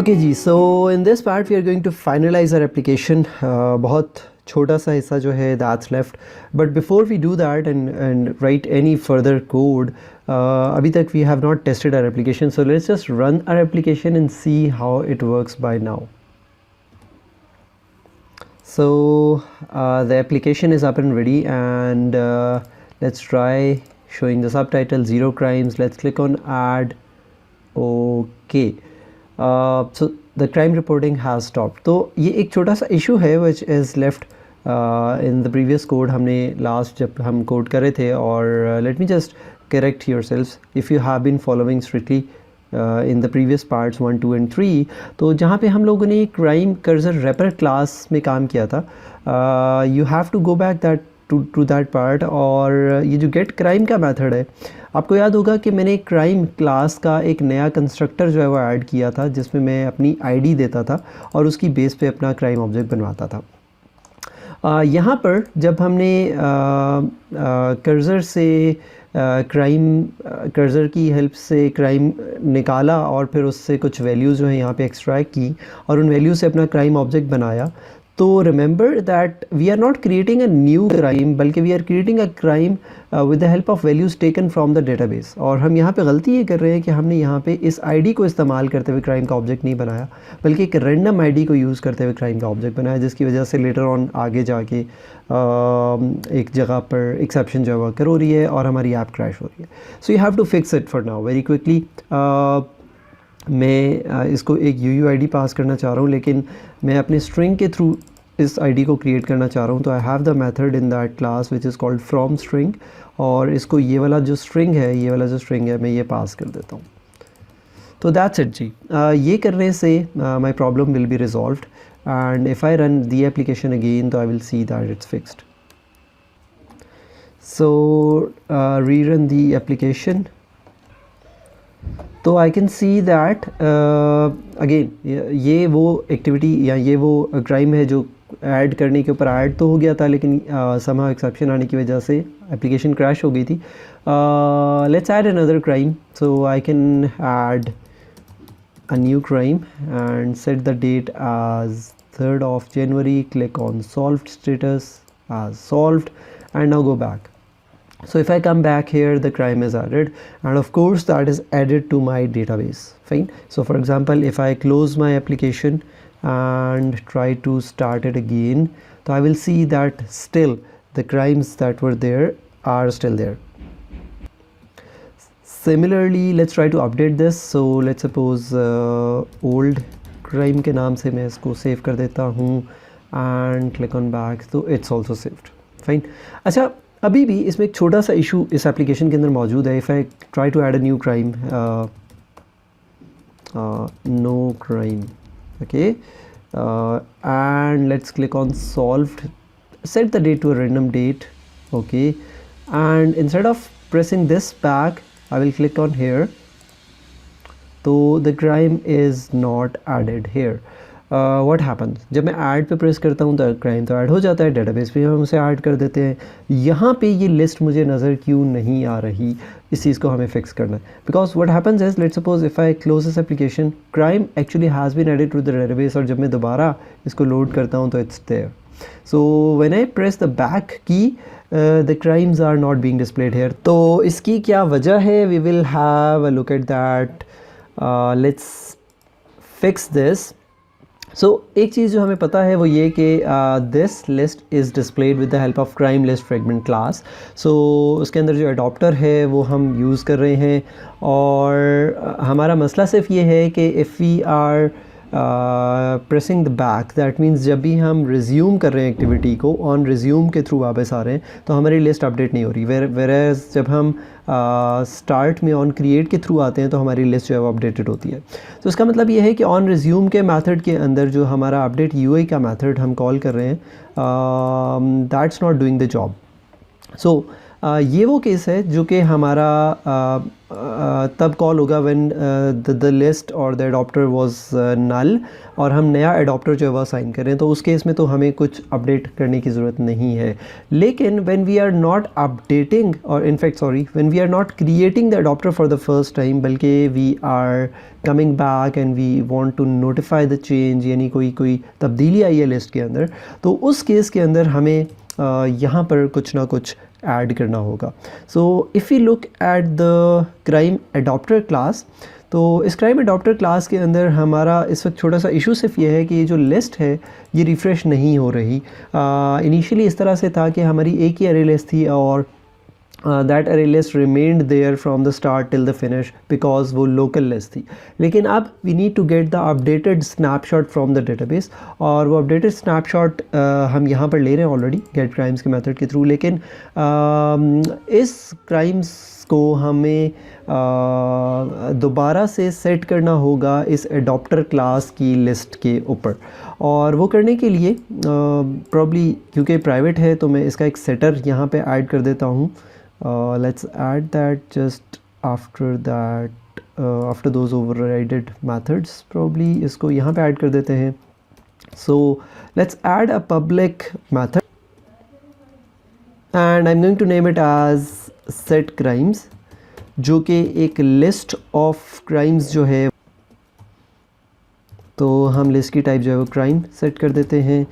Okay ji, so in this part we are going to finalize our application. बहुत छोटा सा हिस्सा जो है that's left, but before we do that and write any further code, अभी तक we have not tested our application, so let's just run our application and see how it works by now. So the application is up and ready, and let's try showing the subtitle zero crimes. Let's click on add. Okay, so the crime reporting has stopped. तो ये एक छोटा सा issue है which is left in the previous code. हमने last जब हम code कर रहे थे, और let me just correct yourselves if you have been following strictly in the previous parts 1, 2 and 3. तो जहाँ पे हम लोगों ने क्राइम कर्सर रैपर क्लास में काम किया था, you have to go back that to that part. और ये जो गेट क्राइम का मेथड है, आपको याद होगा कि मैंने क्राइम क्लास का एक नया कंस्ट्रक्टर जो है वो ऐड किया था, जिसमें मैं अपनी आईडी देता था और उसकी बेस पे अपना क्राइम ऑब्जेक्ट बनवाता था. यहाँ पर जब हमने कर्सर से क्राइम कर्सर की हेल्प से क्राइम निकाला और फिर उससे कुछ वैल्यूज़ जो है यहाँ पे एक्सट्रैक्ट की और उन वैल्यूज़ से अपना क्राइम ऑब्जेक्ट बनाया, तो remember that we are not creating a new crime, बल्कि we are creating a crime with the help of values taken from the database. और हम यहाँ पे गलती ये कर रहे हैं कि हमने यहाँ पे इस आईडी को इस्तेमाल करते हुए क्राइम का ऑब्जेक्ट नहीं बनाया, बल्कि एक रैंडम आईडी को यूज़ करते हुए क्राइम का ऑब्जेक्ट बनाया, जिसकी वजह से लेटर ऑन आगे जाके एक जगह पर एक्सेप्शन जो है वो कर हो रही है और हमारी ऐप क्रैश हो रही है. So you have to fix it for now very quickly. मैं इसको एक UUID पास करना चाह रहा हूँ, लेकिन मैं अपने स्ट्रिंग के थ्रू इस आईडी को क्रिएट करना चाह रहा हूँ. तो I have the method in that class which is called from string, और इसको ये वाला जो स्ट्रिंग है मैं ये पास कर देता हूँ. तो दैट्स इट जी. ये करने से my problem will be resolved, and if I run the application again, so I will see that it's fixed. So rerun the application. तो I can see that again ये वो एक्टिविटी या ये वो crime है जो ऐड करने के ऊपर ऐड तो हो गया था, लेकिन somehow एक्सेप्शन आने की वजह से एप्लीकेशन क्रैश हो गई थी. Let's add another crime. So I can add a new crime and set the date as 3rd of January. Click on solved status as solved, and now go back. So if I come back here, the crime is added, and of course that is added to my database. Fine. So for example, if I close my application and try to start it again, so I will see that still the crimes that were there are still there. Similarly, let's try to update this. So let's suppose old crime के नाम से मैं इसको save कर देता हूँ and click on back, तो it's also saved. Fine. अच्छा, अभी भी इसमें एक छोटा सा इशू इस एप्लीकेशन के अंदर मौजूद है. If I try to add a new crime, no crime, okay, and let's click on solved, set the date to a random date, okay, and instead of pressing this back, I will click on here. तो the crime is not added here. What happens जब मैं add पे press करता हूँ तो crime तो add हो जाता है, डेटाबेस पे हम उसे ऐड कर देते हैं. यहाँ पे ये लिस्ट मुझे नज़र क्यों नहीं आ रही, इस चीज़ को हमें फिक्स करना है. Because what happens is, let's suppose if I close this application, crime actually has been added to the database, और जब मैं दोबारा इसको लोड करता हूँ तो it's there. So when I press the back key, the crimes are not being displayed here. तो इसकी क्या वजह है, we will have a look at that. Let's fix this. So एक चीज़ जो हमें पता है वो ये कि this list is displayed with the help of crime list fragment class. So उसके अंदर जो adapter है वो हम यूज़ कर रहे हैं, और हमारा मसला सिर्फ ये है कि if we are pressing the back, that means जब भी हम रिज्यूम कर रहे हैं एक्टिविटी को, ऑन रिज्यूम के थ्रू वापस आ रहे हैं, तो हमारी लिस्ट अपडेट नहीं हो रही. वेरेज जब हम स्टार्ट में ऑन क्रिएट के थ्रू आते हैं तो हमारी लिस्ट जो है वो अपडेटेड होती है. तो इसका मतलब ये है कि ऑन रिज्यूम के मेथड के अंदर जो हमारा अपडेट UI का मेथड हम कॉल कर रहे हैं, that's not doing the job. So ये वो केस है जो कि हमारा तब कॉल होगा व्हेन द लिस्ट और द एडॉप्टर वाज नल और हम नया एडॉप्टर जो है वो असाइन करें, तो उस केस में तो हमें कुछ अपडेट करने की ज़रूरत नहीं है। लेकिन when we are not updating और in fact when we are not creating the adapter for the first time, बल्कि we are coming back and we want to notify the change, यानी कोई तब्दीली आई है लिस्ट के अंदर, तो उस केस के अंदर हमें यहाँ पर कुछ ना कुछ ऐड करना होगा। So if you look at the crime adapter class, तो इस क्राइम एडॉप्टर क्लास के अंदर हमारा इस वक्त छोटा सा इशू सिर्फ ये है कि ये जो लिस्ट है ये रिफ़्रेश नहीं हो रही। इनिशियली इस तरह से था कि हमारी एक ही अरे लिस्ट थी और that array list remained there from the start till the finish because वो लोकल लिस्ट थी। लेकिन अब we need to get the updated snapshot from the database, और वो अपडेटेड स्नैपशॉट हम यहाँ पर ले रहे हैं ऑलरेडी गेट क्राइम्स के मेथड के थ्रू। लेकिन इस क्राइम्स को हमें दोबारा से सेट करना होगा इस एडॉप्टर क्लास की लिस्ट के ऊपर, और वो करने के लिए प्रॉब्ली क्योंकि प्राइवेट है तो मैं इसका एक सेटर यहाँ पे ऐड कर देता हूँ। Let's add that just after that, after those overrided methods, probably इसको यहाँ पे ऐड कर देते हैं। So let's add a public method and I am going to name it as set crimes, जो कि एक लिस्ट ऑफ क्राइम्स जो है, तो हम लिस्ट की टाइप जो है वो क्राइम सेट कर देते हैं।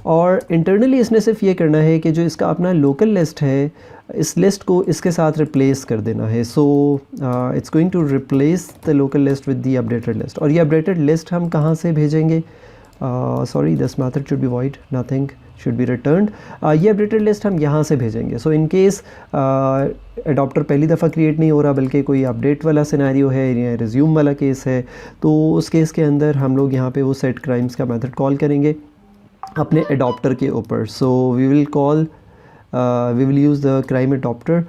और इंटरनली इसने सिर्फ ये करना है कि जो इसका अपना लोकल लिस्ट है इस लिस्ट को इसके साथ रिप्लेस कर देना है। So it's going to replace the local list with the updated list. और ये अपडेटेड लिस्ट हम कहाँ से भेजेंगे? Sorry, this method should be void, nothing should be returned. ये अपडेटेड लिस्ट हम यहाँ से भेजेंगे। सो इन केस एडॉप्टर पहली दफ़ा क्रिएट नहीं हो रहा बल्कि कोई अपडेट वाला सिनेरियो है या रिज्यूम वाला केस है, तो उस केस के अंदर हम लोग यहाँ पे वो सेट क्राइम्स का मेथड कॉल करेंगे अपने एडॉप्टर के ऊपर। So we will use the crime adapter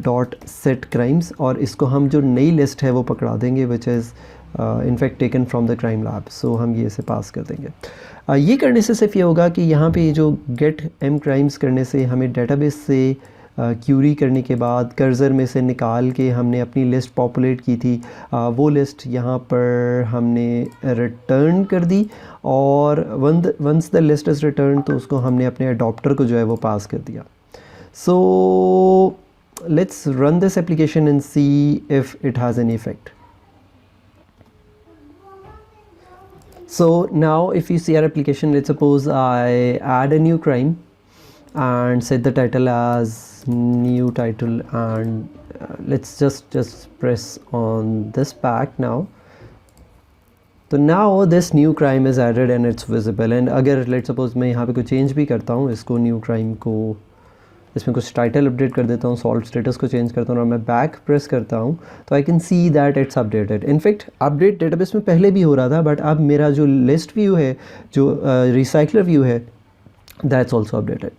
dot set crimes, और इसको हम जो नई लिस्ट है वो पकड़ा देंगे which is in fact taken from the crime lab. So हम ये इसे पास कर देंगे। ये करने से सिर्फ ये होगा कि यहाँ पे जो गेट एम क्राइम्स करने से हमें डेटाबेस से क्यूरी करने के बाद कर्सर में से निकाल के हमने अपनी लिस्ट पॉपुलेट की थी, वो लिस्ट यहाँ पर हमने रिटर्न कर दी, और once the list is return तो उसको हमने अपने अडॉप्टर को जो है वो पास कर दिया। So let's run this application and C if it has any effect. So now if you see our application, let's suppose I add a new crime and set the title as new title, and let's just press on this pack now. So now this new crime is added and it's visible, and अगर let's suppose मैं यहाँ पे कोई change भी करता हूँ, इसको new crime को इसमें कुछ टाइटल अपडेट कर देता हूँ, सॉल्व स्टेटस को चेंज करता हूँ और मैं बैक प्रेस करता हूँ, तो I can see that it's updated. In fact update database में पहले भी हो रहा था, बट अब मेरा जो लिस्ट व्यू है, जो रिसाइकलर व्यू है, that's also updated.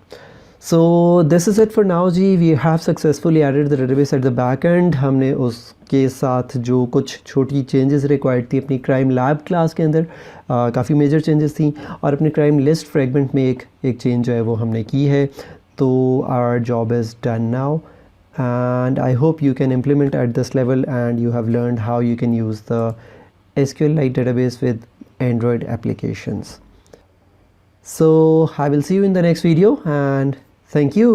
So this is it for now ji. We have successfully added the database at the back end. हमने उसके साथ जो कुछ छोटी चेंजेस रिक्वायर्ड थी अपनी क्राइम लैब क्लास के अंदर, काफ़ी मेजर चेंजेस थी, और अपने क्राइम लिस्ट फ्रेगमेंट में एक चेंज जो है वो हमने की है। So our job is done now, and I hope you can implement at this level and you have learned how you can use the SQLite database with Android applications. So I will see you in the next video, and thank you.